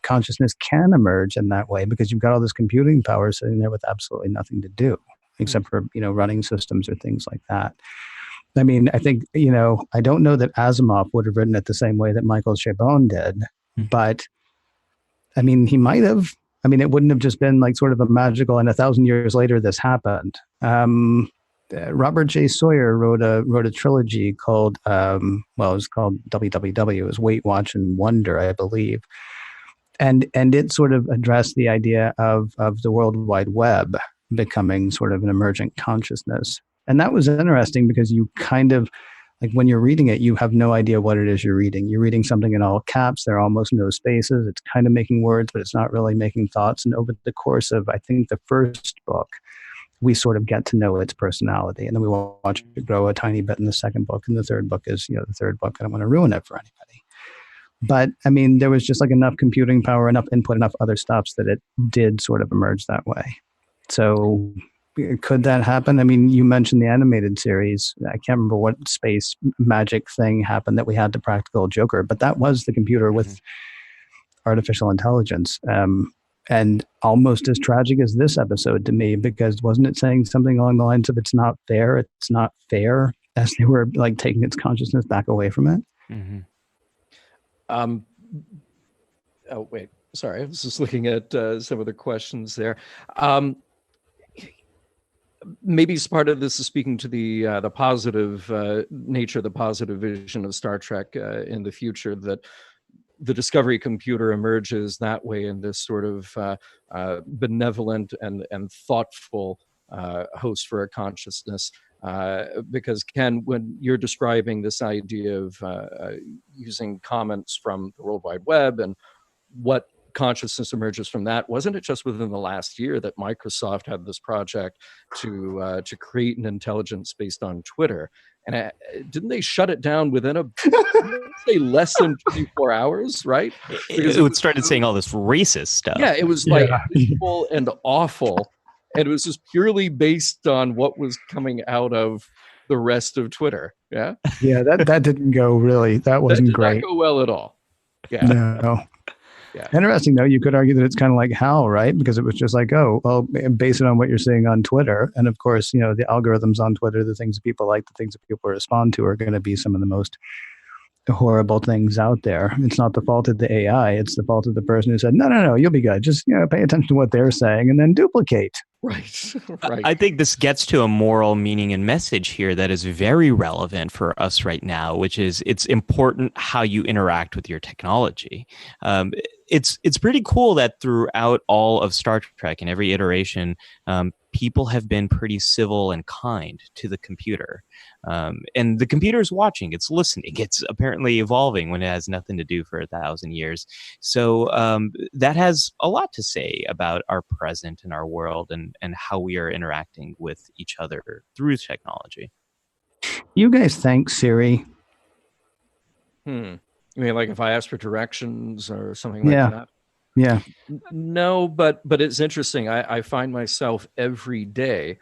consciousness can emerge in that way, because you've got all this computing power sitting there with absolutely nothing to do except for running systems or things like that. I mean, I think, I don't know that Asimov would have written it the same way that Michael Chabon did, but I mean, he might have. I mean, it wouldn't have just been like sort of a magical, and 1,000 years later, this happened. Robert J. Sawyer wrote a trilogy called, it was called WWW. It was Wait, Watch, and Wonder, I believe. And it sort of addressed the idea of the World Wide Web becoming sort of an emergent consciousness. And that was interesting because you kind of, like when you're reading it, you have no idea what it is you're reading. You're reading something in all caps. There are almost no spaces. It's kind of making words, but it's not really making thoughts. And over the course of, I think, the first book, we sort of get to know its personality. And then we watch it grow a tiny bit in the second book. And the third book is, the third book. I don't want to ruin it for anybody. But I mean, there was just like enough computing power, enough input, enough other stops that it did sort of emerge that way. So could that happen? I mean, you mentioned the animated series. I can't remember what space magic thing happened that we had the practical Joker, but that was the computer with artificial intelligence. And almost as tragic as this episode to me, because wasn't it saying something along the lines of it's not fair, as they were like taking its consciousness back away from it? Mm-hmm. Oh, wait. Sorry. I was just looking at some of the questions there. Maybe part of this is speaking to the positive nature, the positive vision of Star Trek in the future, that the Discovery computer emerges that way in this sort of benevolent and thoughtful host for a consciousness. Because Ken, when you're describing this idea of using comments from the World Wide Web and what consciousness emerges from that, wasn't it just within the last year that Microsoft had this project to create an intelligence based on Twitter? And didn't they shut it down within say less than 24 hours, right? Because it started saying all this racist stuff. Yeah, it was like hateful and awful. And it was just purely based on what was coming out of the rest of Twitter. Yeah. Yeah, that didn't go really. That wasn't that did great. Not go well at all. Yeah. No. Yeah. Interesting though. You could argue that it's kind of like HAL, right? Because it was just like, oh, well, base it on what you're seeing on Twitter, and of course, the algorithms on Twitter, the things that people like, the things that people respond to, are going to be some of the most horrible things out there. It's not the fault of the AI. It's the fault of the person who said, no, you'll be good. Just, pay attention to what they're saying and then duplicate. Right. I think this gets to a moral meaning and message here that is very relevant for us right now, which is it's important how you interact with your technology. It's pretty cool that throughout all of Star Trek and every iteration, people have been pretty civil and kind to the computer. And the computer is watching, it's listening, it's apparently evolving when it has nothing to do for 1,000 years. So that has a lot to say about our present and our world and how we are interacting with each other through technology. You guys thank Siri? You mean like if I ask for directions or something like that? Yeah. No, but it's interesting. I find myself every day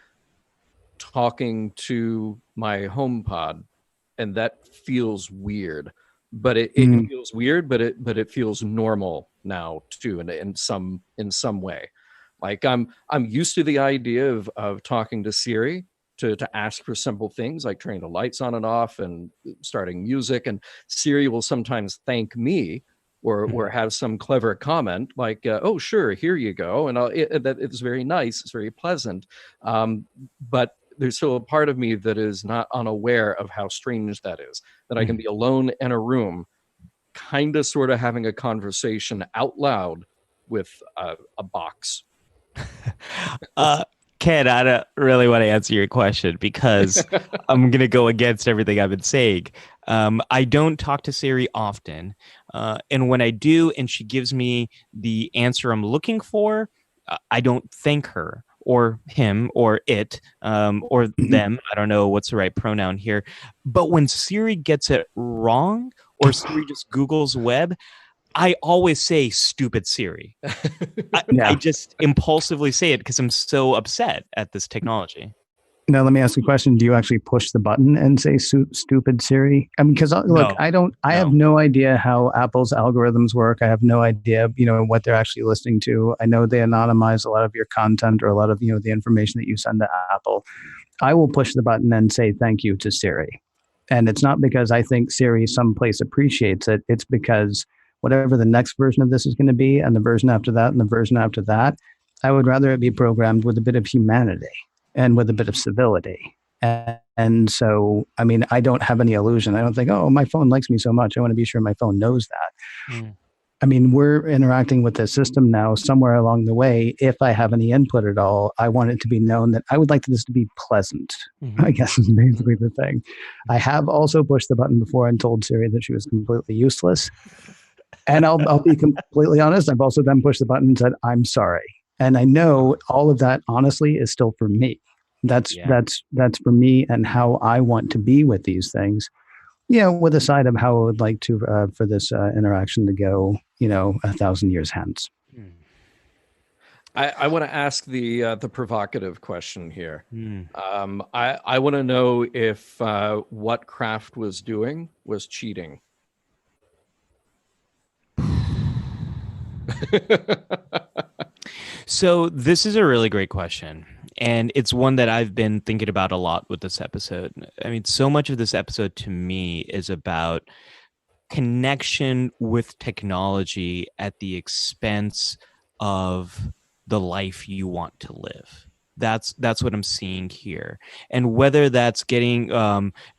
talking to my HomePod, and that feels weird. But it feels weird, but it feels normal now too, in some way. Like I'm used to the idea of talking to Siri to ask for simple things like turning the lights on and off and starting music, and Siri will sometimes thank me or have some clever comment like, oh, sure, here you go. And it's very nice. It's very pleasant. But there's still a part of me that is not unaware of how strange that is, that I can be alone in a room, kind of sort of having a conversation out loud with a box. Ken, I don't really want to answer your question because I'm going to go against everything I've been saying. I don't talk to Siri often. And when I do, and she gives me the answer I'm looking for, I don't thank her or him or it or them. I don't know what's the right pronoun here. But when Siri gets it wrong or Siri just Googles web, I always say stupid Siri. I just impulsively say it because I'm so upset at this technology. Now, let me ask you a question. Do you actually push the button and say stupid Siri? I mean, because look, I have no idea how Apple's algorithms work. I have no idea, what they're actually listening to. I know they anonymize a lot of your content or a lot of, the information that you send to Apple. I will push the button and say thank you to Siri. And it's not because I think Siri someplace appreciates it. It's because whatever the next version of this is going to be, and the version after that, and the version after that, I would rather it be programmed with a bit of humanity and with a bit of civility. And so, I mean, I don't have any illusion. I don't think, oh, my phone likes me so much, I want to be sure my phone knows that. I mean, we're interacting with the system now somewhere along the way. If I have any input at all, I want it to be known that I would like this to be pleasant, I guess is basically the thing. I have also pushed the button before and told Siri that she was completely useless. And I'll be completely honest. I've also then pushed the button and said, I'm sorry. And I know all of that, honestly, is still for me. That's for me and how I want to be with these things. With a side of how I would like to for this interaction to go, 1,000 years hence. I want to ask the provocative question here. I want to know if what Kraft was doing was cheating. So this is a really great question. And it's one that I've been thinking about a lot with this episode. I mean, so much of this episode to me is about connection with technology at the expense of the life you want to live. That's what I'm seeing here. And whether that's getting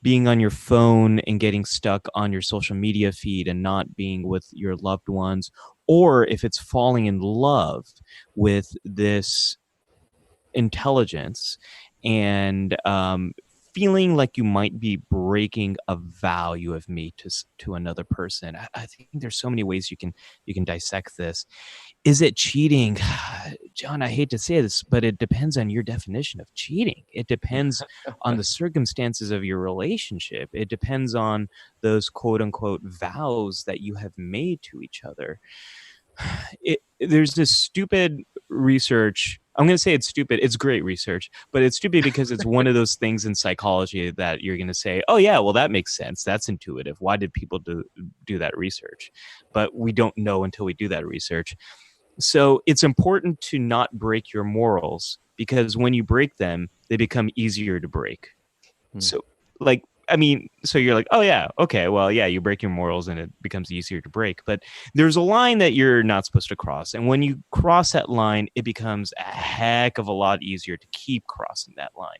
being on your phone and getting stuck on your social media feed and not being with your loved ones, or if it's falling in love with this intelligence and feeling like you might be breaking a vow you have made to another person. I think there's so many ways you can dissect this. Is it cheating? John, I hate to say this, but it depends on your definition of cheating. It depends on the circumstances of your relationship. It depends on those quote unquote vows that you have made to each other. There's this stupid research. I'm going to say it's stupid. It's great research, but it's stupid because it's one of those things in psychology that you're going to say, oh yeah, well, that makes sense. That's intuitive. Why did people do that research? But we don't know until we do that research. So it's important to not break your morals, because when you break them, they become easier to break. So like, I mean, so you're like, oh yeah, okay, well, yeah, you break your morals and it becomes easier to break. But there's a line that you're not supposed to cross. And when you cross that line, it becomes a heck of a lot easier to keep crossing that line.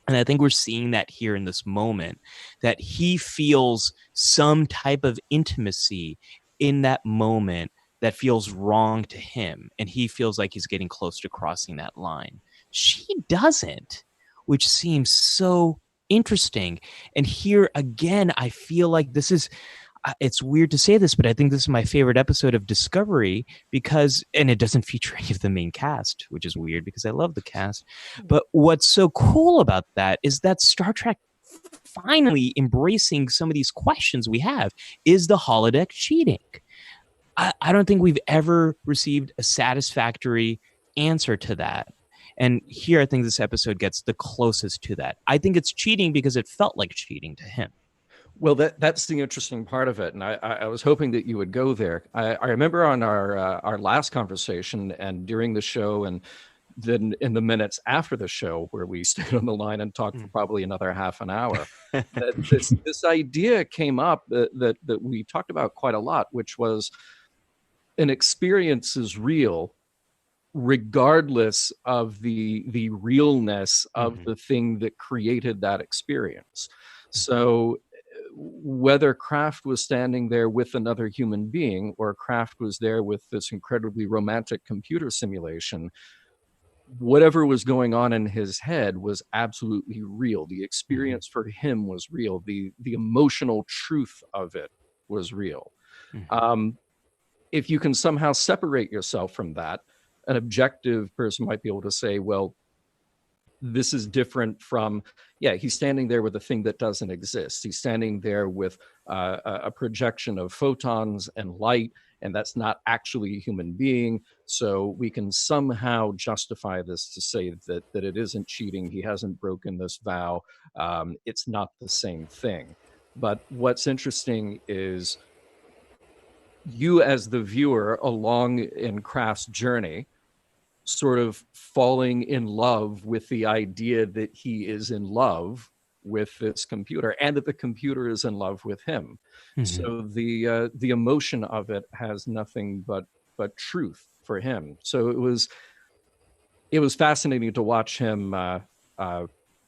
And I think we're seeing that here in this moment, that he feels some type of intimacy in that moment that feels wrong to him. And he feels like he's getting close to crossing that line. She doesn't, which seems so interesting. And here again, I feel like this is, it's weird to say this, but I think this is my favorite episode of Discovery because, and it doesn't feature any of the main cast, which is weird because I love the cast. But what's so cool about that is that Star Trek finally embracing some of these questions we have. Is the holodeck cheating? I don't think we've ever received a satisfactory answer to that. And here, I think this episode gets the closest to that. I think it's cheating because it felt like cheating to him. Well, that's the interesting part of it, and I was hoping that you would go there. I remember on our last conversation and during the show, and then in the minutes after the show, where we stayed on the line and talked for probably another half an hour, that this idea came up that we talked about quite a lot, which was an experience is real regardless of the realness of the thing that created that experience. So whether Kraft was standing there with another human being or Kraft was there with this incredibly romantic computer simulation, whatever was going on in his head was absolutely real. The experience for him was real. The emotional truth of it was real. If you can somehow separate yourself from that, an objective person might be able to say, well, this is different from, yeah, he's standing there with a thing that doesn't exist. He's standing there with a projection of photons and light, and that's not actually a human being. So we can somehow justify this to say that it isn't cheating. He hasn't broken this vow. It's not the same thing. But what's interesting is you as the viewer along in Kraft's journey, sort of falling in love with the idea that he is in love with this computer and that the computer is in love with him. So the emotion of it has nothing but truth for him. So it was fascinating to watch him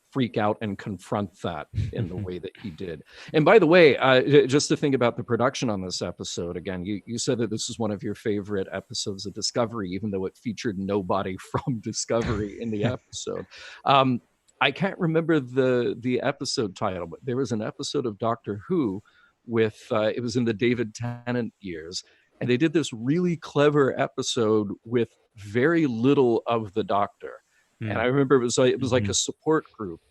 freak out and confront that in the way that he did. And by the way, just to think about the production on this episode, again, you said that this is one of your favorite episodes of Discovery, even though it featured nobody from Discovery in the episode. I can't remember the episode title, but there was an episode of Doctor Who with, it was in the David Tennant years, and they did this really clever episode with very little of the Doctor. And I remember it was like a support group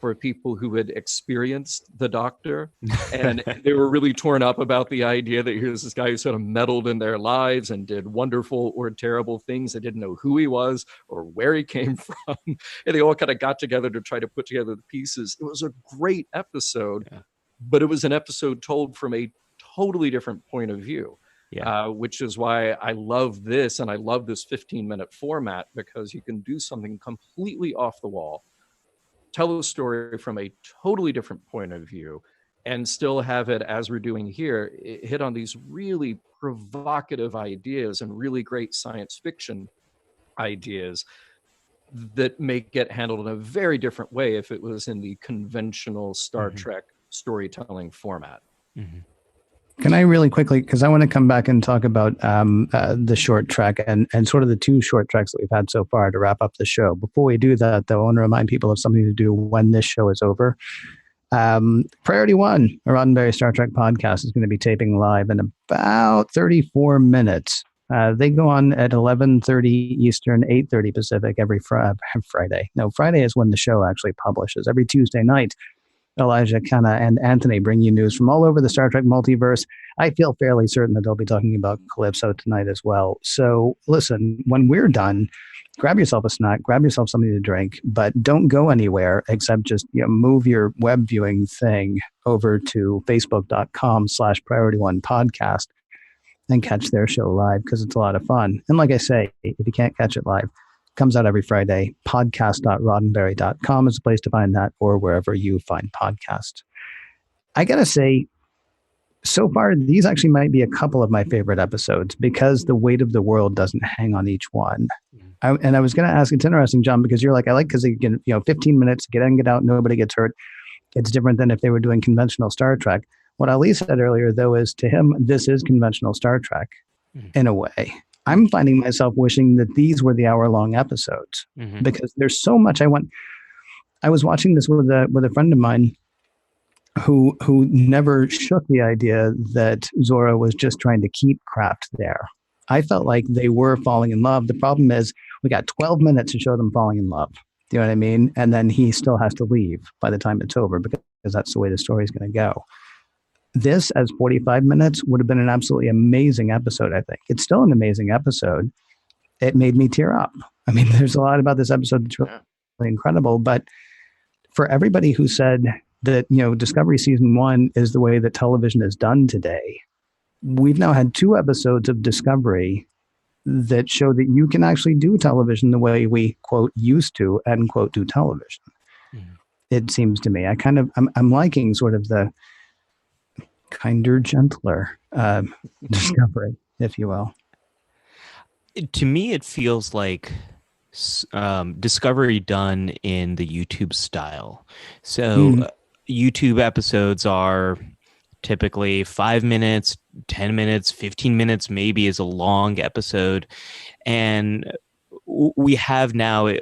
for people who had experienced the Doctor, and they were really torn up about the idea that here's this guy who sort of meddled in their lives and did wonderful or terrible things. They didn't know who he was or where he came from, and they all kind of got together to try to put together the pieces. It was a great episode, but it was an episode told from a totally different point of view. Which is why I love this, and I love this 15-minute format, because you can do something completely off the wall, tell a story from a totally different point of view, and still have it, as we're doing here, hit on these really provocative ideas and really great science fiction ideas that may get handled in a very different way if it was in the conventional Star Trek storytelling format. Can I really quickly, because I want to come back and talk about the short track and sort of the two short tracks that we've had so far to wrap up the show. Before we do that, though, I want to remind people of something to do when this show is over. Priority One, a Roddenberry Star Trek podcast, is going to be taping live in about 34 minutes. They go on at 11:30 Eastern, 8:30 Pacific every Friday. No, Friday is when the show actually publishes. Every Tuesday night, Elijah, Kenna, and Anthony bring you news from all over the Star Trek multiverse. I feel fairly certain that they'll be talking about Calypso tonight as well. So listen, when we're done, grab yourself a snack, grab yourself something to drink, but don't go anywhere except just move your web viewing thing over to facebook.com/Priority One Podcast and catch their show live, because it's a lot of fun. And like I say, if you can't catch it live, comes out every Friday. Podcast.roddenberry.com is a place to find that, or wherever you find podcasts. I got to say, so far, these actually might be a couple of my favorite episodes because the weight of the world doesn't hang on each one. And I was going to ask, it's interesting, John, because you're like, I like because you get 15 minutes, get in, get out, nobody gets hurt. It's different than if they were doing conventional Star Trek. What Ali said earlier, though, is to him, this is conventional Star Trek in a way. I'm finding myself wishing that these were the hour-long episodes because there's so much I want. I was watching this with a friend of mine who never shook the idea that Zora was just trying to keep Kraft there. I felt like they were falling in love. The problem is we got 12 minutes to show them falling in love. Do you know what I mean? And then he still has to leave by the time it's over because that's the way the story is going to go. This, as 45 minutes, would have been an absolutely amazing episode, I think. It's still an amazing episode. It made me tear up. I mean, there's a lot about this episode that's really incredible. But for everybody who said that, Discovery Season 1 is the way that television is done today, we've now had 2 episodes of Discovery that show that you can actually do television the way we, quote, used to, end quote, do television. It seems to me. I'm liking sort of the kinder, gentler Discovery, if you will. To me, it feels like Discovery done in the YouTube style. So YouTube episodes are typically 5 minutes, 10 minutes, 15 minutes, maybe is a long episode. And we have now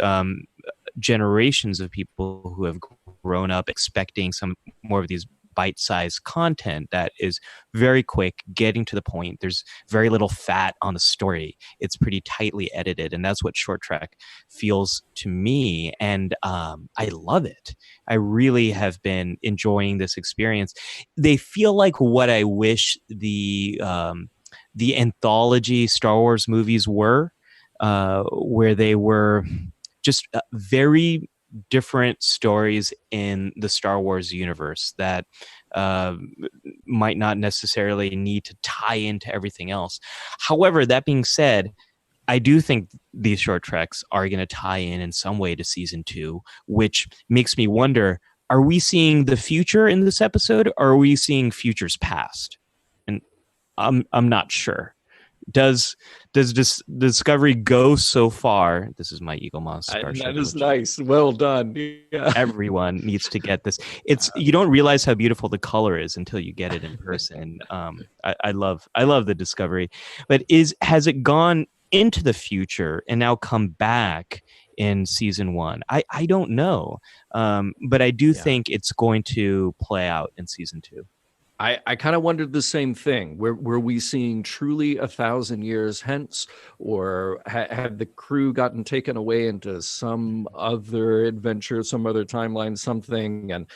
generations of people who have grown up expecting some more of these bite-sized content that is very quick, getting to the point. There's very little fat on the story. It's pretty tightly edited, and that's what short track feels to me. And I love it. I really have been enjoying this experience. They feel like what I wish the anthology Star Wars movies were, where they were just very different stories in the Star Wars universe that might not necessarily need to tie into everything else. However, that being said, I do think these short treks are going to tie in some way to season 2, which makes me wonder, are we seeing the future in this episode, or are we seeing futures past? And I'm not sure. Does Discovery go so far? This is my Eagle Moss. That is nice. Well done. Yeah. Everyone needs to get this. You don't realize how beautiful the color is until you get it in person. I love the Discovery, but has it gone into the future and now come back in season 1? I don't know, but I do think it's going to play out in season 2. I kind of wondered the same thing. Were we seeing truly 1,000 years hence, or had the crew gotten taken away into some other adventure, some other timeline, something, and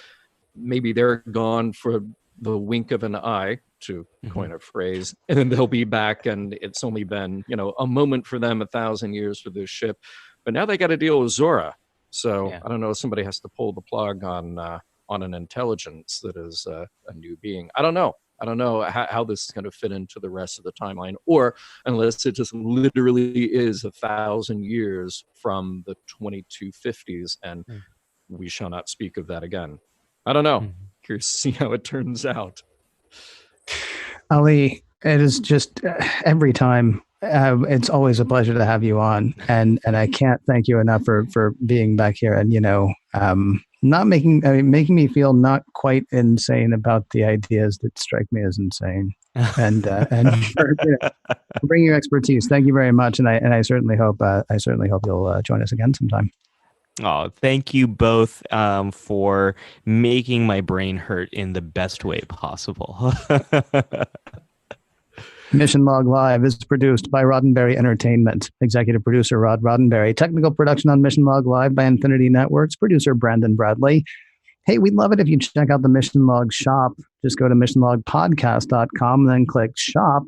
maybe they're gone for the wink of an eye, to coin a phrase, and then they'll be back, and it's only been a moment for them, 1,000 years for this ship, but now they got to deal with Zora. So I don't know. Somebody has to pull the plug on an intelligence that is a new being. I don't know how this is going to fit into the rest of the timeline, or unless it just literally is 1,000 years from the 2250s, and we shall not speak of that again. I don't know. Curious to see how it turns out. Ali, it is just every time. It's always a pleasure to have you on, and I can't thank you enough for being back here. And making me feel not quite insane about the ideas that strike me as insane. And for bringing your expertise, thank you very much. And I certainly hope you'll join us again sometime. Oh, thank you both for making my brain hurt in the best way possible. Mission Log Live is produced by Roddenberry Entertainment. Executive producer Rod Roddenberry. Technical production on Mission Log Live by Infinity Networks. Producer Brandon Bradley. Hey, we'd love it if you check out the Mission Log shop. Just go to missionlogpodcast.com and then click shop.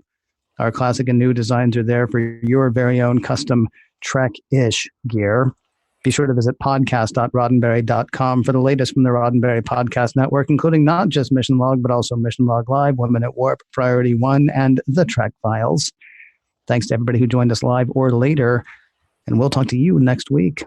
Our classic and new designs are there for your very own custom Trek-ish gear. Be sure to visit podcast.roddenberry.com for the latest from the Roddenberry Podcast Network, including not just Mission Log, but also Mission Log Live, Women at Warp, Priority One, and The Trek Files. Thanks to everybody who joined us live or later, and we'll talk to you next week.